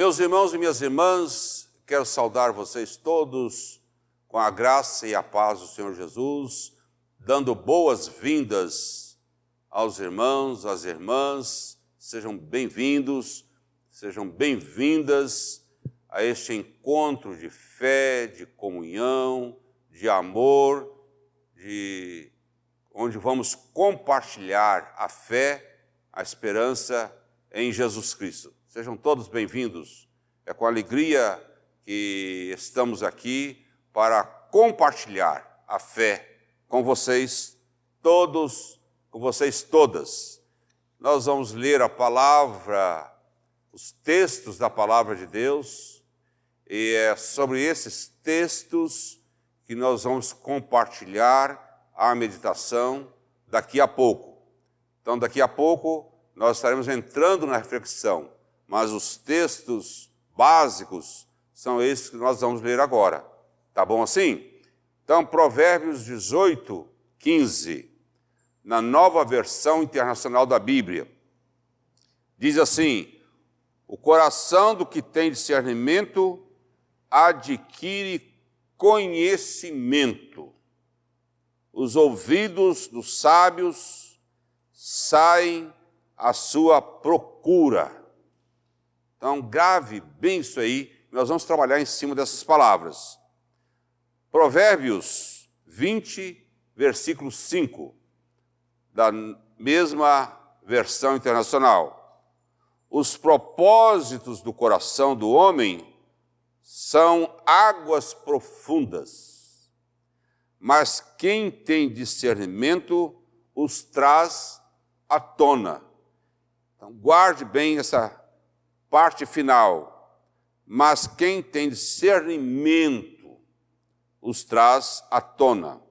Meus irmãos e minhas irmãs, quero saudar vocês todos com a graça e a paz do Senhor Jesus, dando boas-vindas aos irmãos, às irmãs. Sejam bem-vindos, sejam bem-vindas a este encontro de fé, de comunhão, de amor, onde vamos compartilhar a fé, a esperança em Jesus Cristo. Sejam todos bem-vindos. É com alegria que estamos aqui para compartilhar a fé com vocês todos, com vocês todas. Nós vamos ler a palavra, os textos da palavra de Deus, e é sobre esses textos que nós vamos compartilhar a meditação daqui a pouco. Então, daqui a pouco, nós estaremos entrando na reflexão, mas os textos básicos são esses que nós vamos ler agora. Tá bom assim? Então, Provérbios 18, 15, na Nova Versão Internacional da Bíblia, diz assim: o coração do que tem discernimento adquire conhecimento. Os ouvidos dos sábios saem à sua procura. Então, grave bem isso aí, nós vamos trabalhar em cima dessas palavras. Provérbios 20, versículo 5, da mesma versão internacional. Os propósitos do coração do homem são águas profundas, mas quem tem discernimento os traz à tona. Então, guarde bem essa parte final. Mas quem tem discernimento os traz à tona.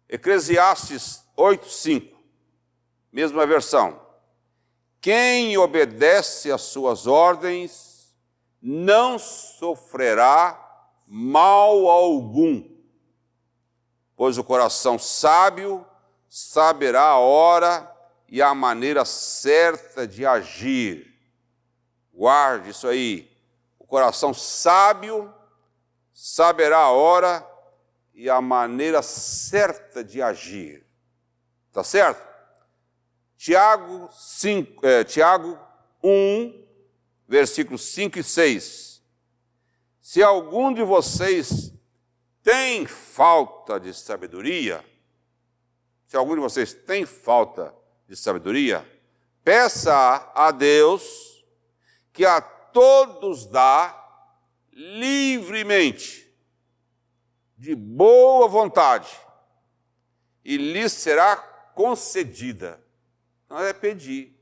Eclesiastes 8:5, mesma versão. Quem obedece às suas ordens não sofrerá mal algum, pois o coração sábio saberá a hora e a maneira certa de agir. Guarde isso aí. O coração sábio saberá a hora e a maneira certa de agir. Tá certo? Tiago 1, versículos 5 e 6. Se algum de vocês tem falta de sabedoria, peça a Deus, que a todos dá livremente, de boa vontade, e lhes será concedida. Não é pedir.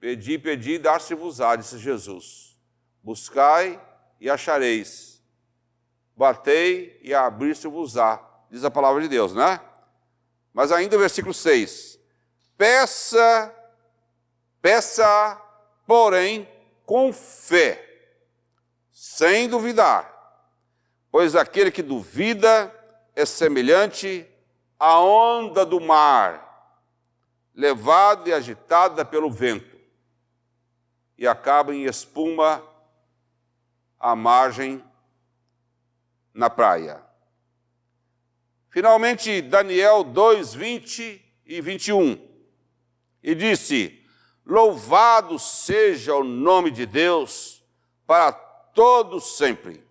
Pedi, dar-se-vos-á, disse Jesus. Buscai e achareis. Batei e abrir-se-vos-á, diz a palavra de Deus, né? Mas ainda o versículo 6. Peça, porém, com fé, sem duvidar, pois aquele que duvida é semelhante à onda do mar, levada e agitada pelo vento, e acaba em espuma à margem na praia. Finalmente, Daniel 2, 20 e 21, e disse: louvado seja o nome de Deus para todos sempre.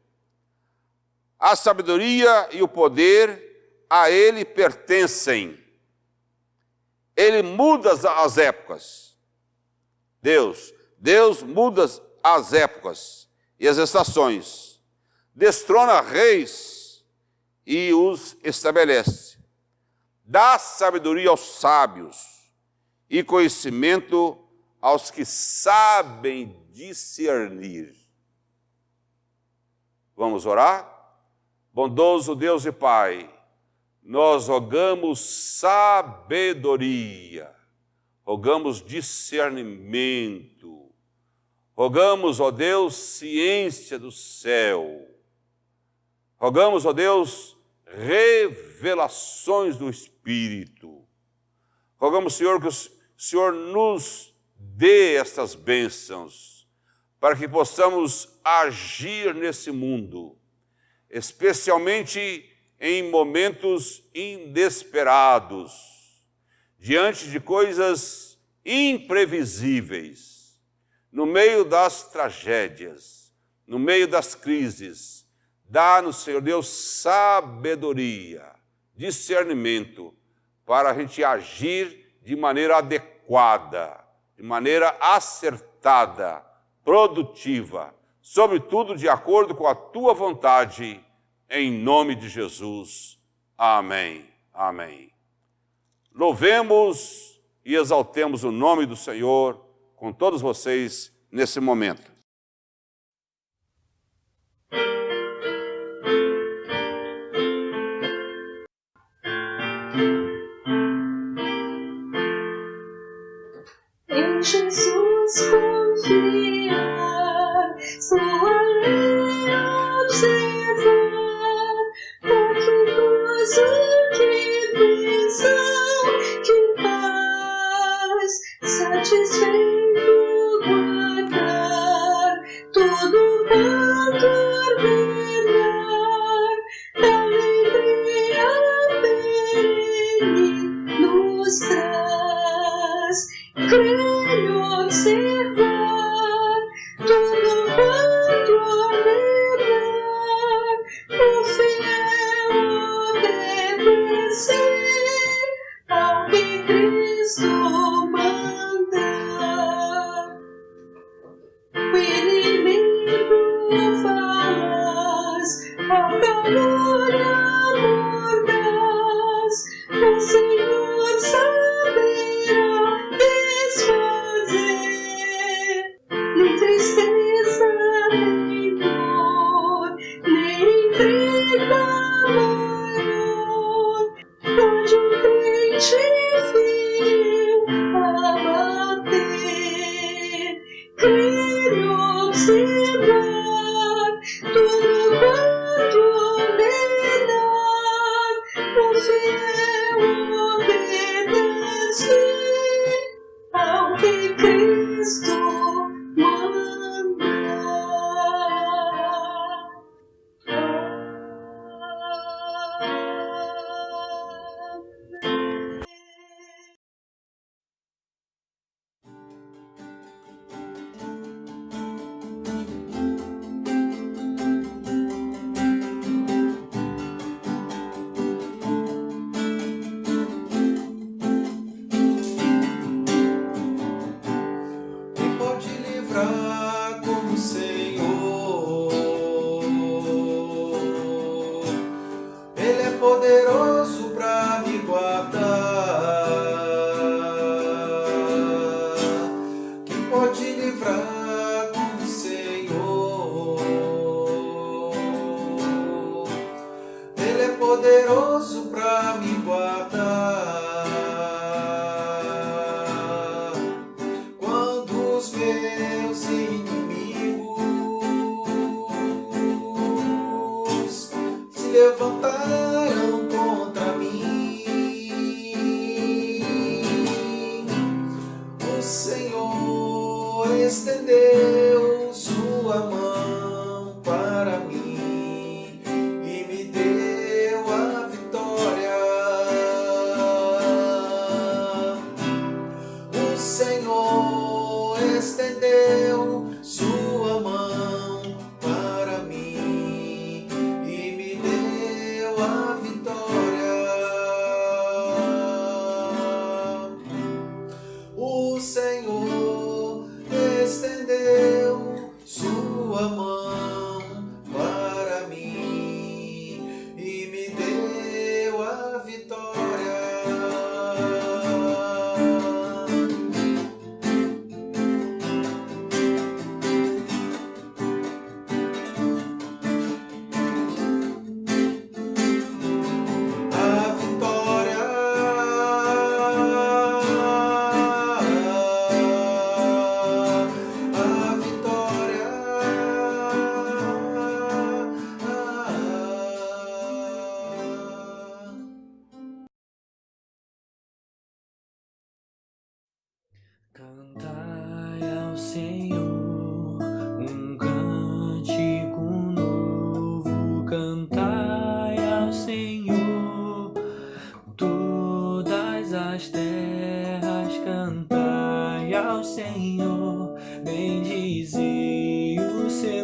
A sabedoria e o poder a Ele pertencem. Ele muda as épocas. Deus muda as épocas e as estações. Destrona reis e os estabelece. Dá sabedoria aos sábios e conhecimento aos que sabem discernir. Vamos orar? Bondoso Deus e Pai, nós rogamos sabedoria, rogamos discernimento, rogamos, ó Deus, ciência do céu, rogamos, ó Deus, revelações do Espírito. Rogamos, Senhor, que o Senhor nos dê estas bênçãos, para que possamos agir nesse mundo, especialmente em momentos inesperados, diante de coisas imprevisíveis, no meio das tragédias, no meio das crises. Dá-nos, Senhor Deus, sabedoria, discernimento, para a gente agir de maneira adequada, de maneira acertada, produtiva, sobretudo de acordo com a Tua vontade, em nome de Jesus. Amém. Amém. Louvemos e exaltemos o nome do Senhor com todos vocês nesse momento. Em Jesus confiar, sua lei observar, fortunoso que visão, que paz, satisfeito guardar, todo quanto ordenar, alegria perene nos traz. Creio observar tudo quanto ordenar, o fiel obedecer ao que Cristo manda. O inimigo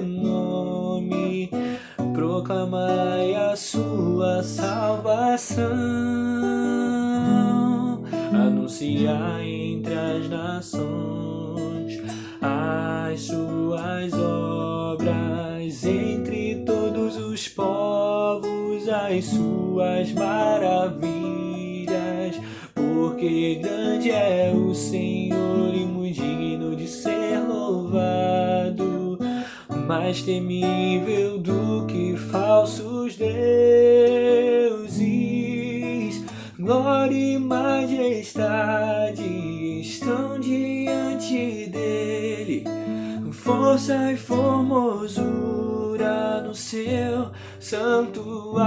nome, proclamai a sua salvação, anunciai entre as nações as suas obras, entre todos os povos as suas maravilhas, porque grande é o Senhor e muito digno de ser louvado, mais temível do que falsos deuses. Glória e majestade estão diante dele, força e formosura no seu santuário.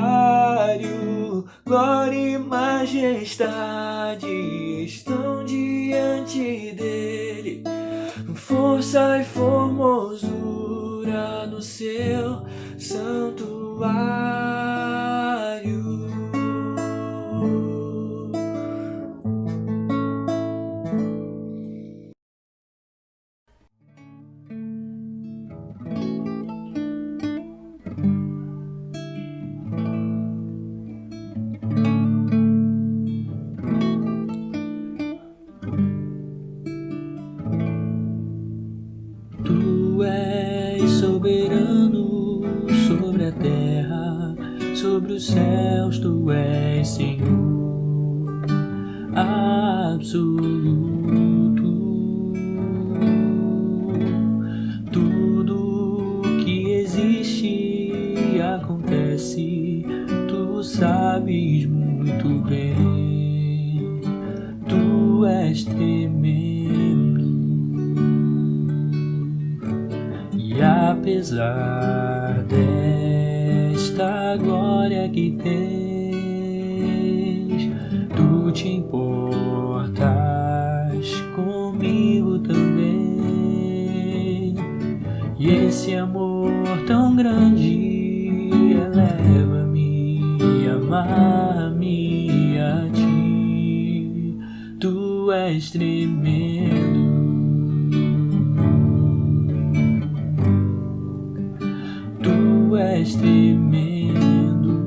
Glória e majestade estão diante dele, força e formosura no seu santuário. Tu és soberano sobre a terra, sobre os céus, tu és Senhor absoluto. Tudo que existe acontece, tu sabes muito bem, tu és tremendo. E apesar desta glória que tens, tu te importas comigo também. E esse amor tão grande eleva-me, amar-me a ti. Tu és tremendo. Tu és tremendo,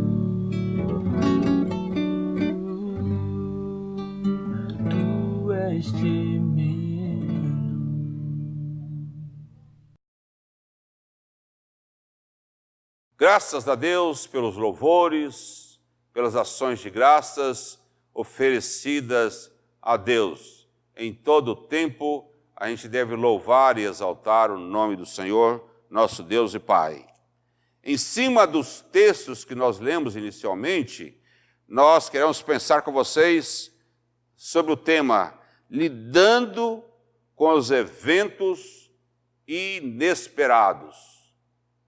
tu és tremendo. Graças a Deus pelos louvores, pelas ações de graças oferecidas a Deus. Em todo o tempo, a gente deve louvar e exaltar o nome do Senhor, nosso Deus e Pai. Em cima dos textos que nós lemos inicialmente, nós queremos pensar com vocês sobre o tema lidando com os eventos inesperados.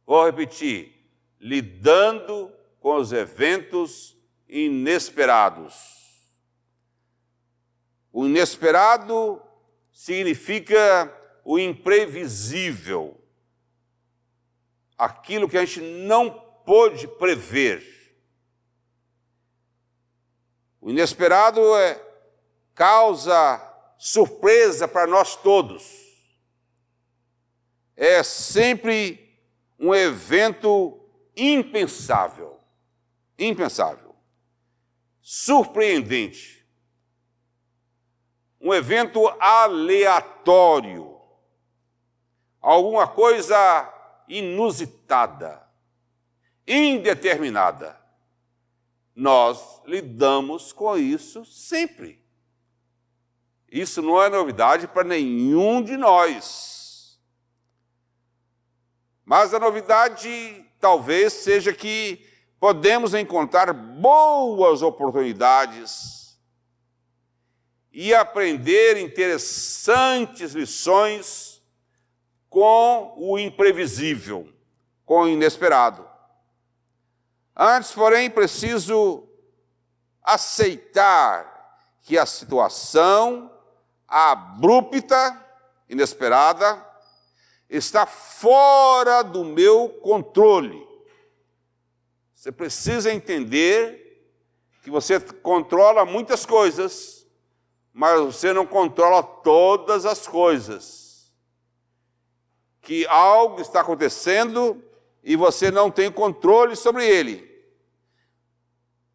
Vou repetir, lidando com os eventos inesperados. O inesperado significa o imprevisível, aquilo que a gente não pôde prever. O inesperado causa surpresa para nós todos. É sempre um evento impensável, surpreendente, um evento aleatório, alguma coisa inusitada, indeterminada. Nós lidamos com isso sempre. Isso não é novidade para nenhum de nós. Mas a novidade talvez seja que podemos encontrar boas oportunidades e aprender interessantes lições com o imprevisível, com o inesperado. Antes, porém, preciso aceitar que a situação abrupta, inesperada, está fora do meu controle. Você precisa entender que você controla muitas coisas, mas você não controla todas as coisas. que algo está acontecendo e você não tem controle sobre ele.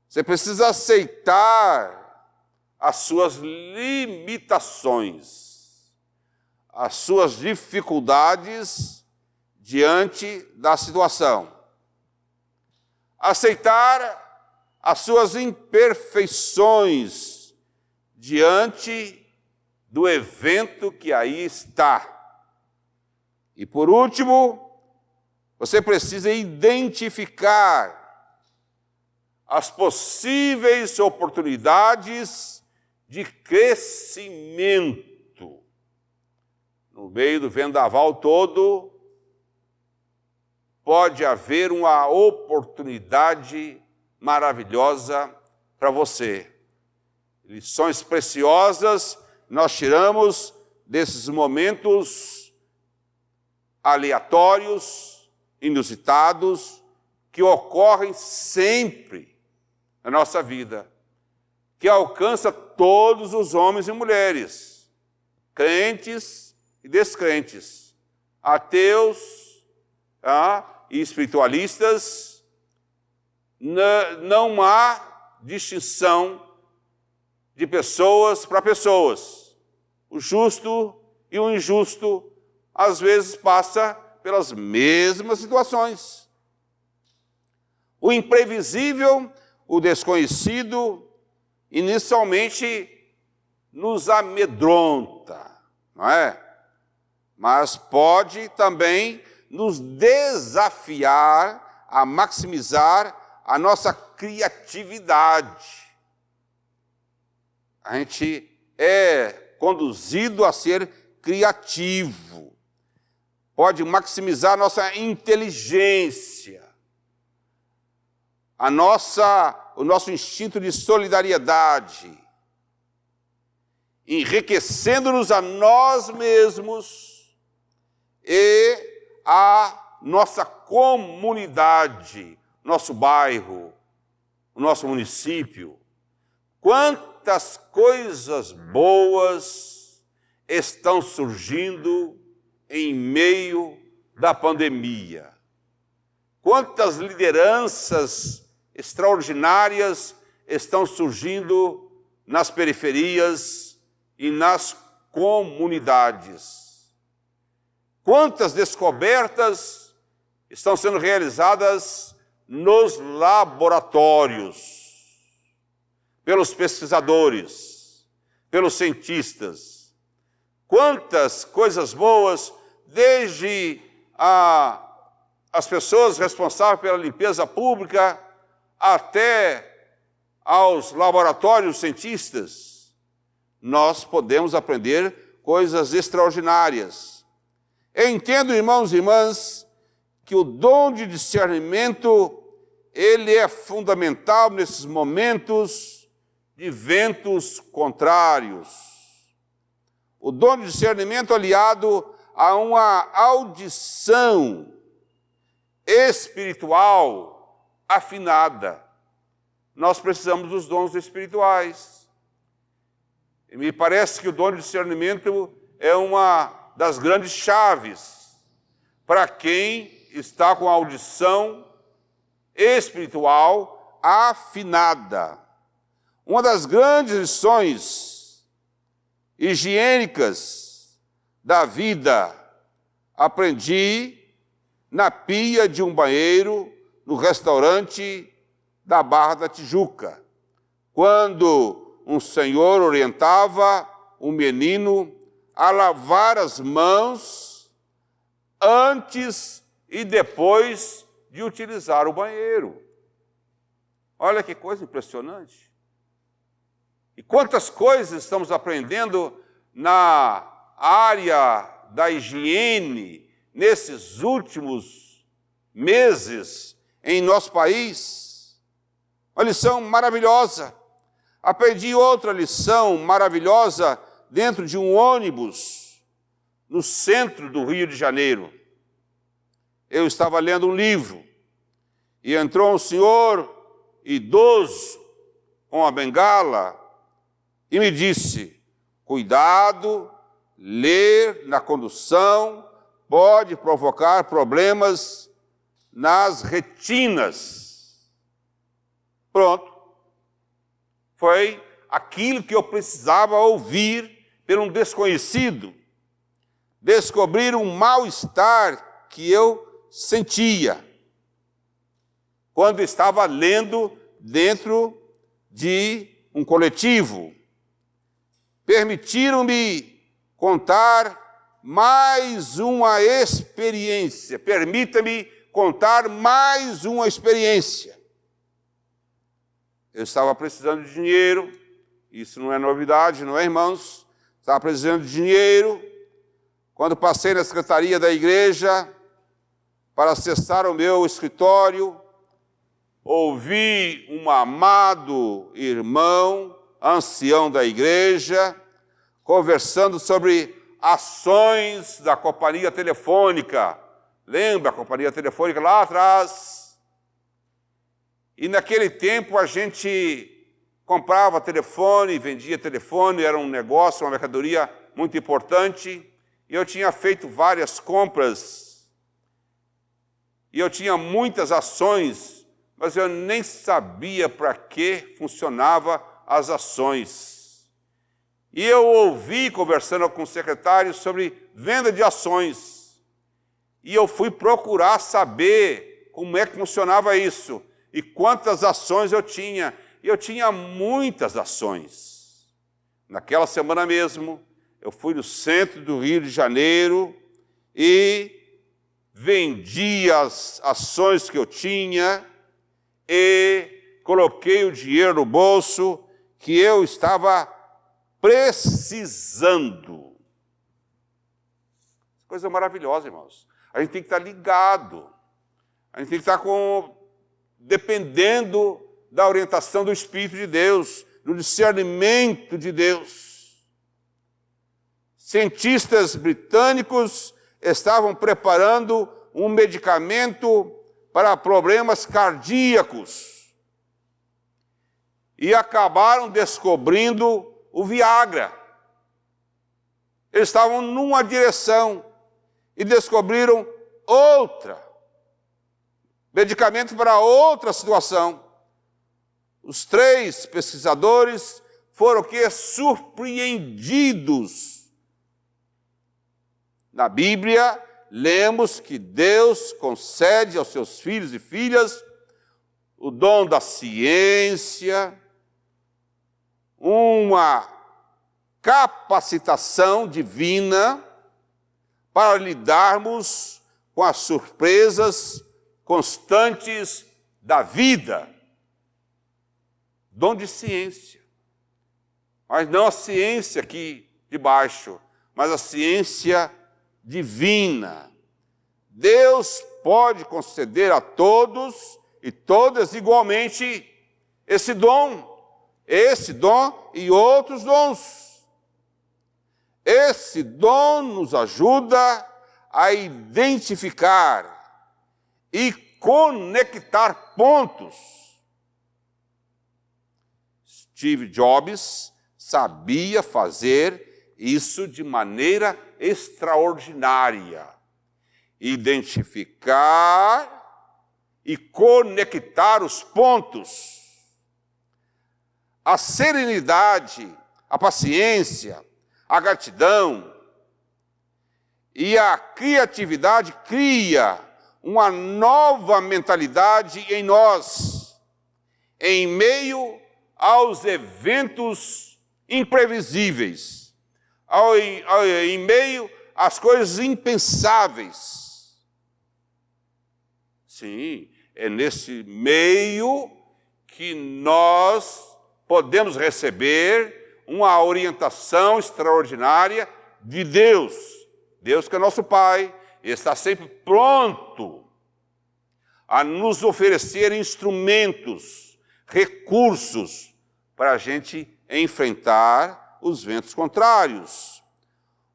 Você precisa aceitar as suas limitações, as suas dificuldades diante da situação. Aceitar as suas imperfeições diante do evento que aí está. E por último, você precisa identificar as possíveis oportunidades de crescimento. No meio do vendaval todo, pode haver uma oportunidade maravilhosa para você. Lições preciosas nós tiramos desses momentos aleatórios, inusitados, que ocorrem sempre na nossa vida, que alcança todos os homens e mulheres, crentes e descrentes, ateus e espiritualistas. Não há distinção de pessoas para pessoas. O justo e o injusto às vezes passa pelas mesmas situações. O imprevisível, o desconhecido, inicialmente nos amedronta, não é? Mas pode também nos desafiar a maximizar a nossa criatividade. A gente é conduzido a ser criativo. Pode maximizar a nossa inteligência, o nosso instinto de solidariedade, enriquecendo-nos a nós mesmos e a nossa comunidade, nosso bairro, o nosso município. Quantas coisas boas estão surgindo em meio da pandemia. Quantas lideranças extraordinárias estão surgindo nas periferias e nas comunidades. Quantas descobertas estão sendo realizadas nos laboratórios, pelos pesquisadores, pelos cientistas. Quantas coisas boas, desde as pessoas responsáveis pela limpeza pública até aos laboratórios cientistas, nós podemos aprender coisas extraordinárias. Eu entendo, irmãos e irmãs, que o dom de discernimento, ele é fundamental nesses momentos de ventos contrários. O dom de discernimento aliado a uma audição espiritual afinada. Nós precisamos dos dons espirituais. E me parece que o dom de discernimento é uma das grandes chaves para quem está com a audição espiritual afinada. Uma das grandes lições higiênicas da vida aprendi na pia de um banheiro no restaurante da Barra da Tijuca, quando um senhor orientava um menino a lavar as mãos antes e depois de utilizar o banheiro. Olha que coisa impressionante. E quantas coisas estamos aprendendo na área da higiene nesses últimos meses em nosso país. Uma lição maravilhosa. Aprendi outra lição maravilhosa dentro de um ônibus no centro do Rio de Janeiro. Eu estava lendo um livro e entrou um senhor idoso com a bengala e me disse: cuidado, ler na condução pode provocar problemas nas retinas. Pronto. Foi aquilo que eu precisava ouvir por um desconhecido. Descobrir um mal-estar que eu sentia quando estava lendo dentro de um coletivo. Permitiram-me contar mais uma experiência. Permita-me contar mais uma experiência. Eu estava precisando de dinheiro, isso não é novidade, não é, irmãos? Estava precisando de dinheiro. Quando passei na secretaria da igreja para acessar o meu escritório, ouvi um amado irmão, ancião da igreja, conversando sobre ações da companhia telefônica. Lembra a companhia telefônica lá atrás? E naquele tempo a gente comprava telefone, vendia telefone, era um negócio, uma mercadoria muito importante. E eu tinha feito várias compras. E eu tinha muitas ações, mas eu nem sabia para que funcionavam as ações. E eu ouvi conversando com o secretário sobre venda de ações. E eu fui procurar saber como é que funcionava isso e quantas ações eu tinha. E eu tinha muitas ações. Naquela semana mesmo, eu fui no centro do Rio de Janeiro e vendi as ações que eu tinha e coloquei o dinheiro no bolso que eu estava precisando. Coisa maravilhosa, irmãos. A gente tem que estar ligado. A gente tem que estar dependendo da orientação do Espírito de Deus, do discernimento de Deus. Cientistas britânicos estavam preparando um medicamento para problemas cardíacos e acabaram descobrindo o Viagra. Eles estavam numa direção e descobriram outra, medicamento para outra situação. Os 3 pesquisadores foram surpreendidos. Na Bíblia, lemos que Deus concede aos seus filhos e filhas o dom da ciência, uma capacitação divina para lidarmos com as surpresas constantes da vida. Dom de ciência. Mas não a ciência aqui de baixo, mas a ciência divina. Deus pode conceder a todos e todas igualmente esse dom e outros dons. Esse dom nos ajuda a identificar e conectar pontos. Steve Jobs sabia fazer isso de maneira extraordinária. Identificar e conectar os pontos. A serenidade, a paciência, a gratidão e a criatividade cria uma nova mentalidade em nós, em meio aos eventos imprevisíveis, em meio às coisas impensáveis. Sim, é nesse meio que nós podemos receber uma orientação extraordinária de Deus. Deus que é nosso Pai, está sempre pronto a nos oferecer instrumentos, recursos para a gente enfrentar os ventos contrários.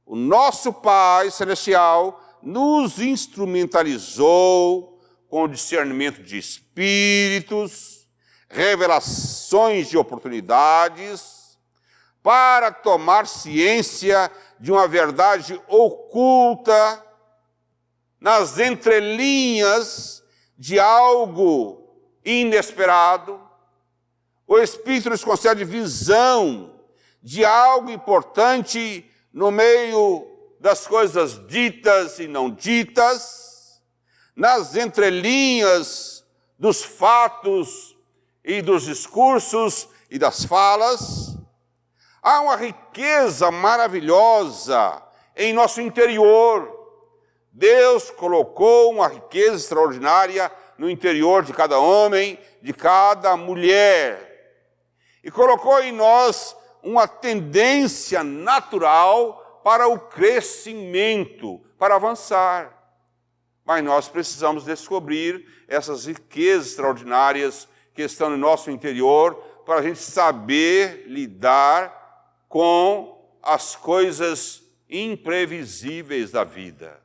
O nosso Pai Celestial nos instrumentalizou com o discernimento de espíritos, revelações de oportunidades, para tomar ciência de uma verdade oculta nas entrelinhas de algo inesperado. O Espírito nos concede visão de algo importante no meio das coisas ditas e não ditas, nas entrelinhas dos fatos e dos discursos e das falas. Há uma riqueza maravilhosa em nosso interior. Deus colocou uma riqueza extraordinária no interior de cada homem, de cada mulher. E colocou em nós uma tendência natural para o crescimento, para avançar. Mas nós precisamos descobrir essas riquezas extraordinárias que estão no nosso interior para a gente saber lidar com as coisas imprevisíveis da vida.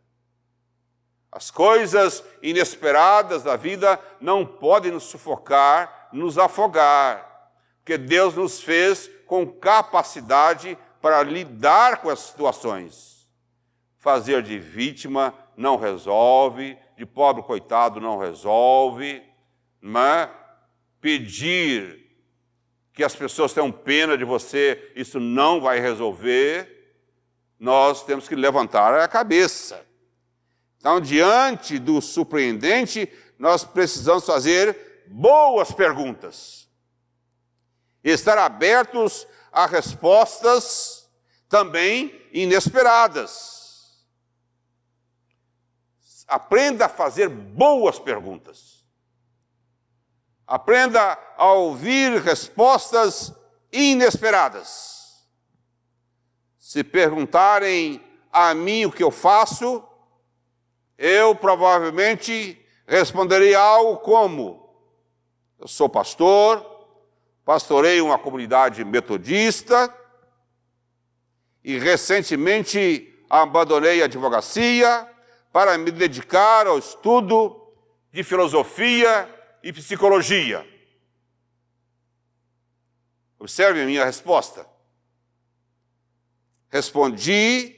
As coisas inesperadas da vida não podem nos sufocar, nos afogar, porque Deus nos fez com capacidade para lidar com as situações. Fazer de vítima não resolve, de pobre coitado não resolve, mas pedir que as pessoas tenham pena de você, isso não vai resolver. Nós temos que levantar a cabeça. Então, diante do surpreendente, nós precisamos fazer boas perguntas. Estar abertos a respostas também inesperadas. Aprenda a fazer boas perguntas. Aprenda a ouvir respostas inesperadas. Se perguntarem a mim o que eu faço, eu provavelmente responderei algo como: eu sou pastor, pastorei uma comunidade metodista e recentemente abandonei a advocacia para me dedicar ao estudo de filosofia e psicologia. Observe a minha resposta. Respondi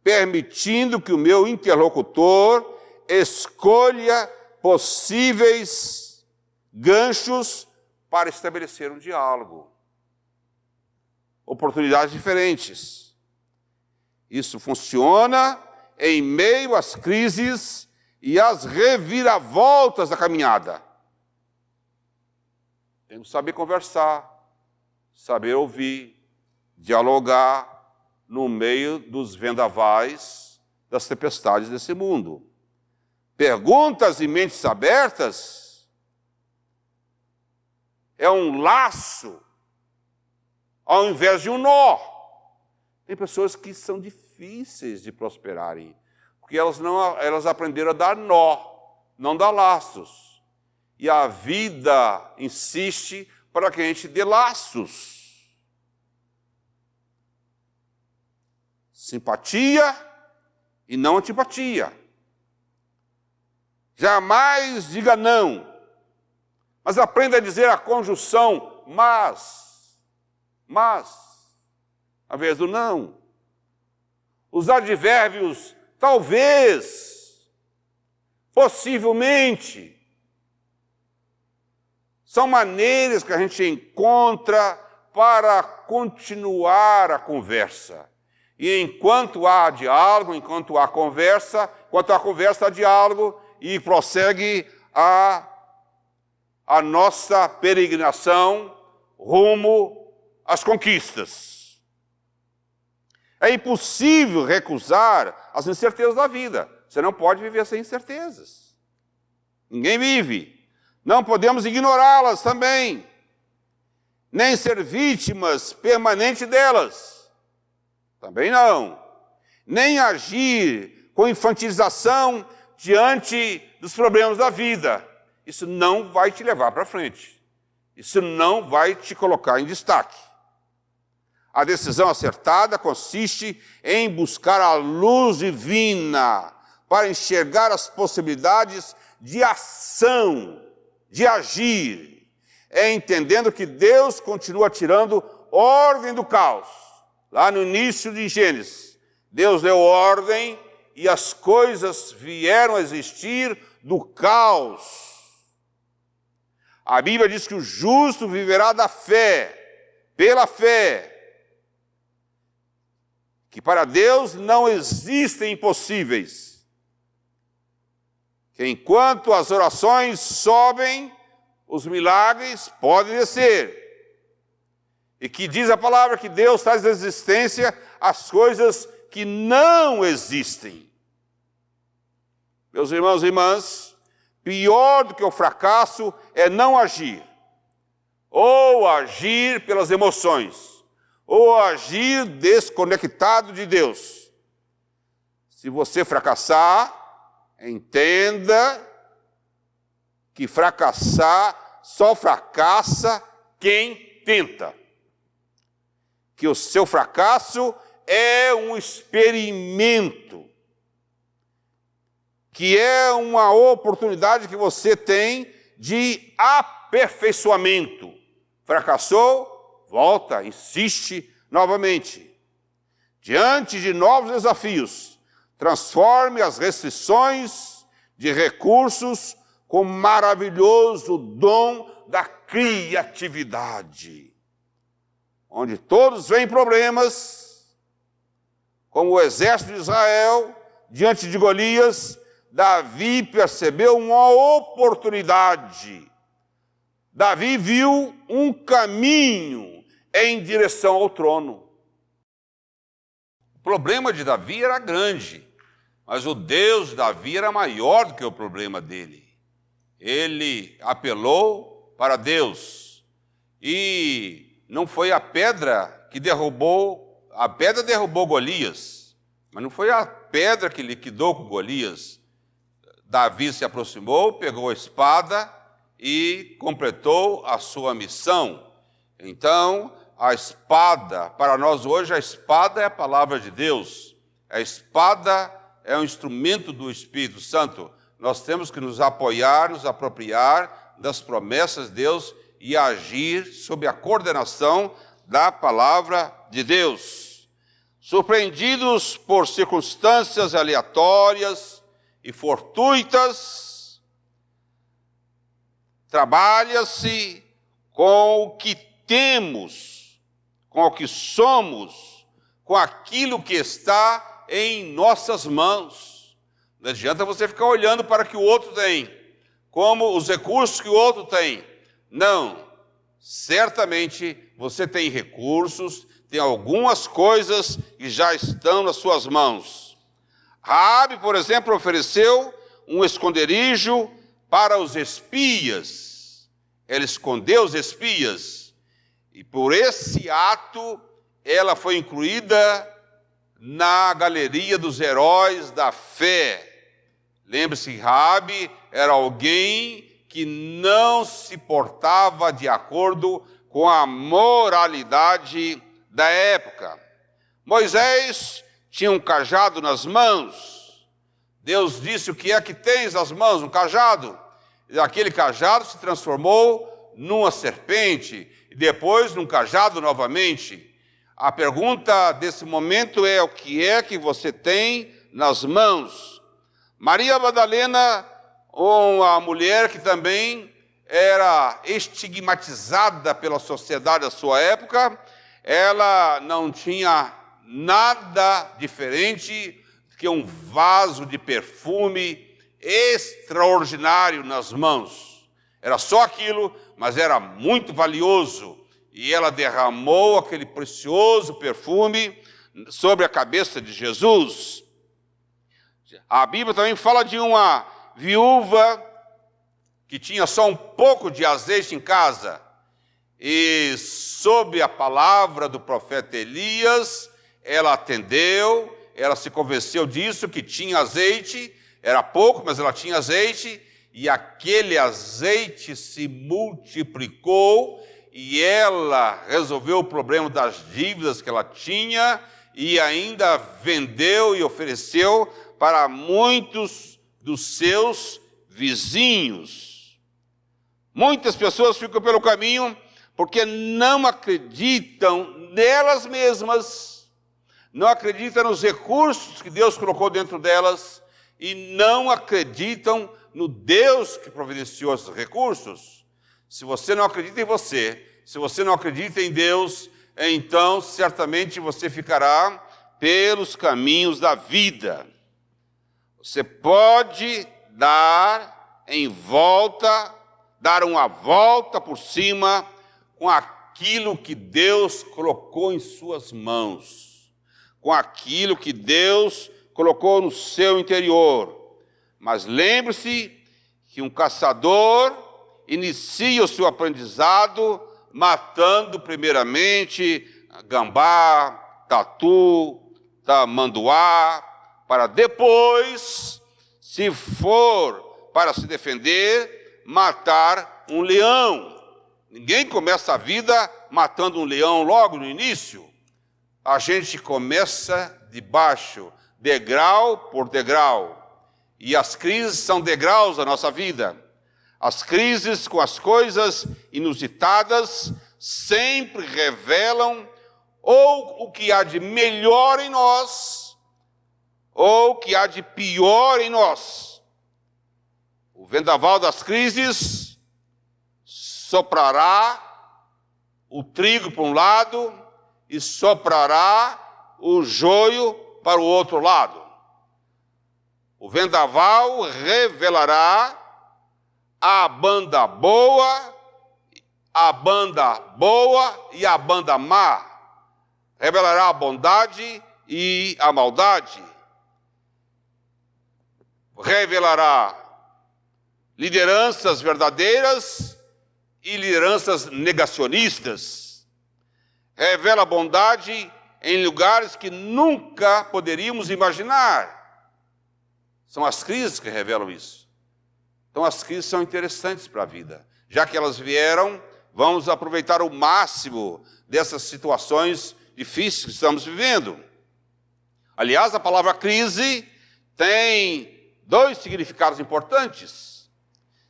permitindo que o meu interlocutor escolha possíveis ganchos para estabelecer um diálogo. Oportunidades diferentes. Isso funciona em meio às crises e às reviravoltas da caminhada. Temos que saber conversar, saber ouvir, dialogar no meio dos vendavais, das tempestades desse mundo. Perguntas e mentes abertas é um laço ao invés de um nó. Tem pessoas que são difíceis de prosperarem, porque elas aprenderam a dar nó, não dar laços. E a vida insiste para que a gente dê laços. Simpatia e não antipatia. Jamais diga não, mas aprenda a dizer a conjunção mas, ao invés do não. Os advérbios talvez, possivelmente, são maneiras que a gente encontra para continuar a conversa. E enquanto há diálogo, enquanto há conversa, há diálogo e prossegue a nossa peregrinação rumo às conquistas. É impossível recusar as incertezas da vida. Você não pode viver sem incertezas. Ninguém vive. Não podemos ignorá-las também, nem ser vítimas permanentes delas. Também não. Nem agir com infantilização diante dos problemas da vida. Isso não vai te levar para frente. Isso não vai te colocar em destaque. A decisão acertada consiste em buscar a luz divina para enxergar as possibilidades de ação, de agir. É entendendo que Deus continua tirando ordem do caos. Lá no início de Gênesis, Deus deu ordem e as coisas vieram a existir do caos. A Bíblia diz que o justo viverá da fé, pela fé, que para Deus não existem impossíveis, que enquanto as orações sobem, os milagres podem descer, e que diz a palavra que Deus traz à existência as coisas que não existem. Meus irmãos e irmãs, pior do que o fracasso é não agir, ou agir pelas emoções, ou agir desconectado de Deus. Se você fracassar, entenda que fracassar só fracassa quem tenta. Que o seu fracasso é um experimento, que é uma oportunidade que você tem de aperfeiçoamento. Fracassou, volta, insiste novamente. Diante de novos desafios, transforme as restrições de recursos com o maravilhoso dom da criatividade. Onde todos veem problemas, como o exército de Israel, diante de Golias, Davi percebeu uma oportunidade. Davi viu um caminho em direção ao trono. O problema de Davi era grande, mas o Deus de Davi era maior do que o problema dele. Ele apelou para Deus, e não foi a pedra que derrubou, a pedra derrubou Golias, mas não foi a pedra que liquidou com Golias. Davi se aproximou, pegou a espada e completou a sua missão. Então, a espada, para nós hoje, a espada é a palavra de Deus. A espada é um instrumento do Espírito Santo. Nós temos que nos apoiar, nos apropriar das promessas de Deus e agir sob a coordenação da palavra de Deus. Surpreendidos por circunstâncias aleatórias e fortuitas, trabalha-se com o que temos, com o que somos, com aquilo que está em nossas mãos. Não adianta você ficar olhando para o que o outro tem, como os recursos que o outro tem. Não, certamente você tem recursos, tem algumas coisas que já estão nas suas mãos. Raabe, por exemplo, ofereceu um esconderijo para os espias. Ela escondeu os espias. E por esse ato, ela foi incluída na galeria dos heróis da fé. Lembre-se, Raabe era alguém que não se portava de acordo com a moralidade da época. Moisés tinha um cajado nas mãos. Deus disse: o que é que tens nas mãos? Um cajado. E aquele cajado se transformou numa serpente, e depois num cajado novamente. A pergunta desse momento é: o que é que você tem nas mãos? Maria Madalena, uma mulher que também era estigmatizada pela sociedade da sua época, ela não tinha nada diferente que um vaso de perfume extraordinário nas mãos. Era só aquilo, mas era muito valioso. E ela derramou aquele precioso perfume sobre a cabeça de Jesus. A Bíblia também fala de uma viúva que tinha só um pouco de azeite em casa. E sob a palavra do profeta Elias, ela atendeu, ela se convenceu disso, que tinha azeite, era pouco, mas ela tinha azeite, e aquele azeite se multiplicou, e ela resolveu o problema das dívidas que ela tinha, e ainda vendeu e ofereceu para muitos dos seus vizinhos. Muitas pessoas ficam pelo caminho porque não acreditam nelas mesmas, não acreditam nos recursos que Deus colocou dentro delas e não acreditam no Deus que providenciou esses recursos. Se você não acredita em você, se você não acredita em Deus, então certamente você ficará pelos caminhos da vida. Você pode dar uma volta por cima com aquilo que Deus colocou em suas mãos, com aquilo que Deus colocou no seu interior. Mas lembre-se que um caçador inicia o seu aprendizado matando primeiramente gambá, tatu, tamanduá, para depois, se for para se defender, matar um leão. Ninguém começa a vida matando um leão logo no início. A gente começa de baixo, degrau por degrau. E as crises são degraus da nossa vida. As crises com as coisas inusitadas sempre revelam ou o que há de melhor em nós, ou o que há de pior em nós. O vendaval das crises soprará o trigo para um lado e soprará o joio para o outro lado. O vendaval revelará a banda boa e a banda má. Revelará a bondade e a maldade. Revelará lideranças verdadeiras e lideranças negacionistas. Revela a bondade em lugares que nunca poderíamos imaginar. São as crises que revelam isso. Então as crises são interessantes para a vida. Já que elas vieram, vamos aproveitar o máximo dessas situações difíceis que estamos vivendo. Aliás, a palavra crise tem dois significados importantes.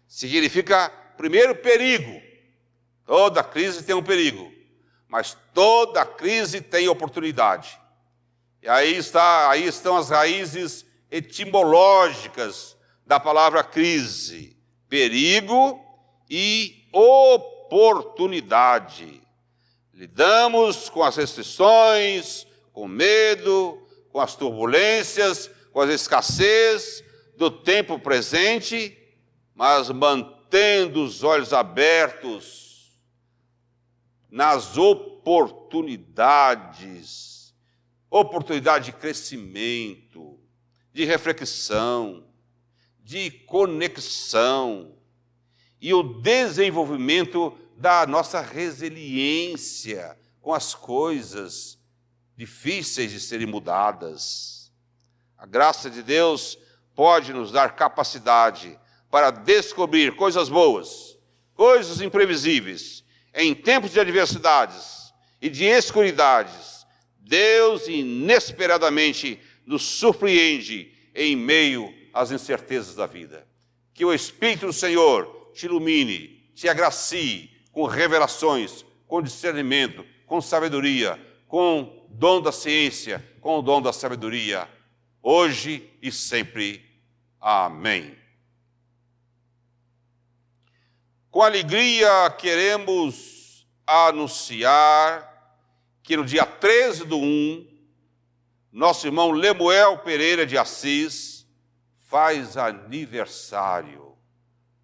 Significa, primeiro, perigo. Toda crise tem um perigo, mas toda crise tem oportunidade. E aí estão as raízes etimológicas da palavra crise: perigo e oportunidade. Lidamos com as restrições, com medo, com as turbulências, com as escassez do tempo presente, mas mantendo os olhos abertos nas oportunidades, oportunidade de crescimento, de reflexão, de conexão e o desenvolvimento da nossa resiliência com as coisas difíceis de serem mudadas. A graça de Deus pode nos dar capacidade para descobrir coisas boas, coisas imprevisíveis. Em tempos de adversidades e de escuridades, Deus inesperadamente nos surpreende em meio às incertezas da vida. Que o Espírito do Senhor te ilumine, te agracie com revelações, com discernimento, com sabedoria, com dom da ciência, com o dom da sabedoria, hoje e sempre. Amém. Com alegria queremos anunciar que no dia 13/1, nosso irmão Lemuel Pereira de Assis faz aniversário.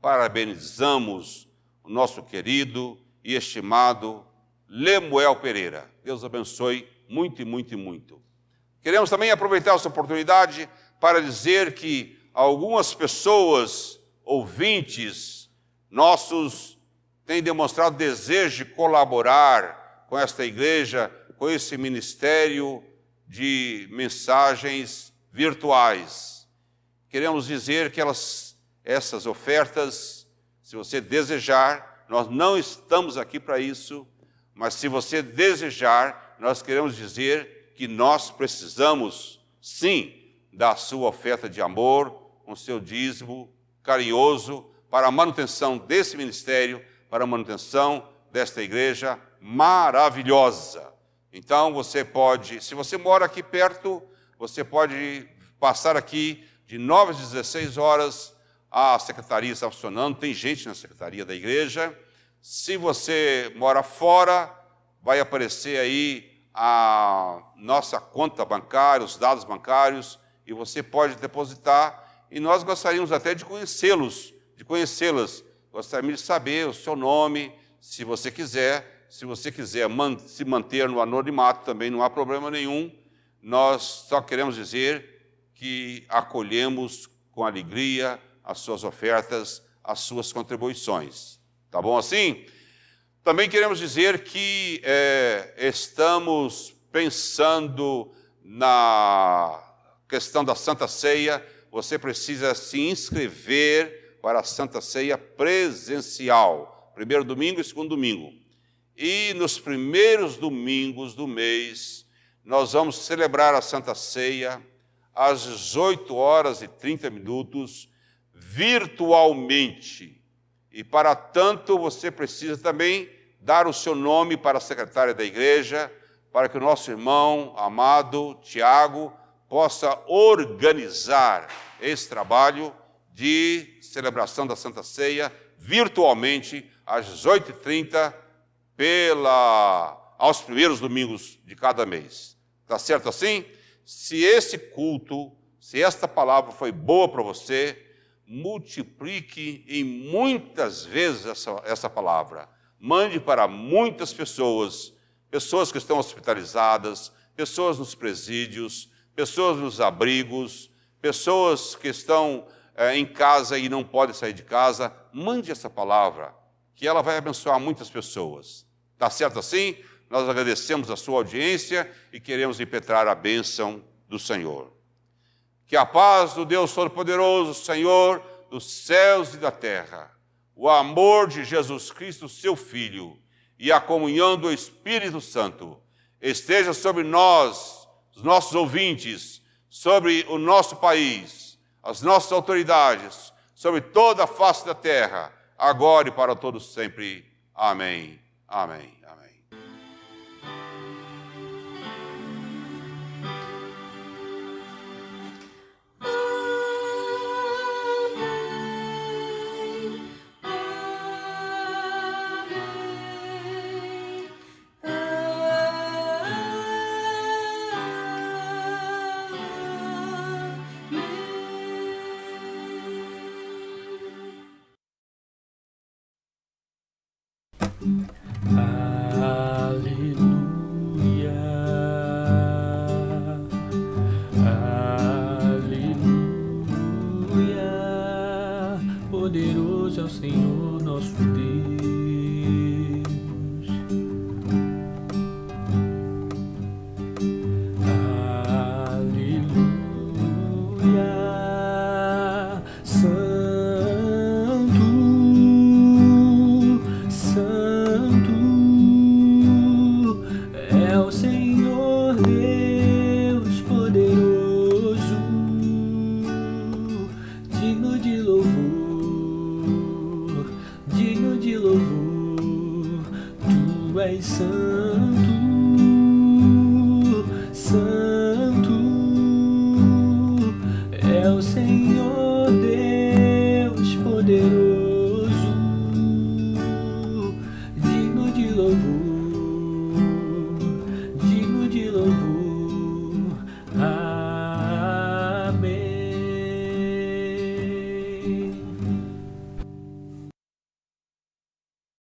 Parabenizamos o nosso querido e estimado Lemuel Pereira. Deus abençoe muito e muito e muito. Queremos também aproveitar essa oportunidade para dizer que algumas pessoas, ouvintes nossos, têm demonstrado desejo de colaborar com esta igreja, com esse ministério de mensagens virtuais. Queremos dizer que essas ofertas, se você desejar, nós não estamos aqui para isso, mas se você desejar, nós queremos dizer que nós precisamos, sim, da sua oferta de amor, com seu dízimo carinhoso, para a manutenção desse ministério, para a manutenção desta igreja maravilhosa. Então você pode, se você mora aqui perto, você pode passar aqui de 9 às 16 horas, a secretaria está funcionando, tem gente na secretaria da igreja. Se você mora fora, vai aparecer aí a nossa conta bancária, os dados bancários, e você pode depositar, e nós gostaríamos até de conhecê-las. Gostaríamos de saber o seu nome, se você quiser se manter no anonimato, também não há problema nenhum. Nós só queremos dizer que acolhemos com alegria as suas ofertas, as suas contribuições. Tá bom assim? Também queremos dizer que estamos pensando na questão da Santa Ceia. Você precisa se inscrever para a Santa Ceia presencial, primeiro domingo e segundo domingo. E nos primeiros domingos do mês, nós vamos celebrar a Santa Ceia às 18h30, virtualmente. E para tanto, você precisa também dar o seu nome para a secretária da igreja, para que o nosso irmão amado Tiago possa organizar esse trabalho de celebração da Santa Ceia virtualmente às 18h30 aos primeiros domingos de cada mês. Tá certo assim? Se esse culto, se esta palavra foi boa para você, multiplique em muitas vezes essa palavra. Mande para muitas pessoas que estão hospitalizadas, pessoas nos presídios, pessoas nos abrigos, pessoas que estão em casa e não podem sair de casa. Mande essa palavra, que ela vai abençoar muitas pessoas. Tá certo assim? Nós agradecemos a sua audiência e queremos impetrar a bênção do Senhor. Que a paz do Deus Todo-Poderoso, Senhor dos céus e da terra, o amor de Jesus Cristo, seu Filho, e a comunhão do Espírito Santo esteja sobre nós, os nossos ouvintes, sobre o nosso país, as nossas autoridades, sobre toda a face da terra, agora e para todos sempre. Amém. Amém. Amém. Aleluia, aleluia, poderoso é o Senhor nosso Deus. Aleluia, Santo, Santo é o Senhor Deus poderoso, digno de louvor, digno de louvor. Tu és santo.